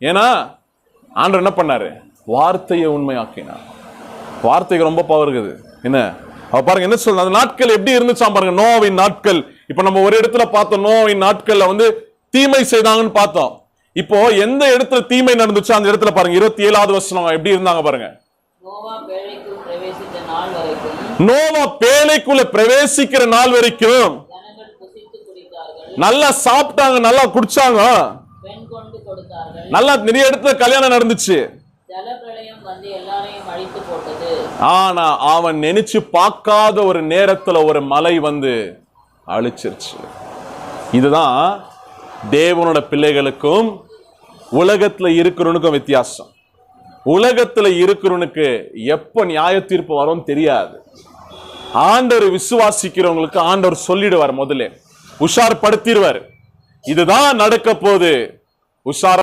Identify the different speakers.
Speaker 1: ஏன்னா ஆண்டவர் என்ன பண்ணாரு? வார்த்தையை உண்மையாக்கினார். வார்த்தைக்கு ரொம்ப பவர் இருக்குது. என்ன பாருங்க என்ன சொல்ற, அந்த நாட்கள் எப்படி இருந்துச்சாம் பாருங்க. நோவின் நாட்கள். இப்ப நம்ம ஒரு இடத்துல பார்த்தோம், நோவின் நாட்கள்ல தீமை செய்தாங்கன்னு பார்த்தோம். இப்போ எந்த இடத்துல தீமை நடந்துச்சோ அந்த இடத்துல பாருங்க 27வது வசனம் எப்படி இருந்தாங்க பாருங்க. நோவா பேழைக்குள்ள பிரவேசிக்கிற நாள் வரைக்கும் நல்லா சாப்பிட்டாங்க, நல்லா குடிச்சாங்க, நல்லா நிறைய இடத்துல கல்யாணம் நடந்துச்சு. ஆனா அவன் நினைச்சு பார்க்காத ஒரு நேரத்துல ஒரு மலை அழிச்சிருச்சு. இதுதான் தேவனோட பிள்ளைகளுக்கும் உலகத்துல இருக்கிறவனுக்கும் வித்தியாசம். உலகத்துல இருக்கிறவனுக்கு எப்ப நியாய தீர்ப்பு வரும் தெரியாது. ஆண்டவர் விசுவாசிக்கிறவங்களுக்கு ஆண்டவர் சொல்லிடுவார், முதல்ல உஷார்படுத்திடுவார், இதுதான் நடக்க போகுது, உஷார்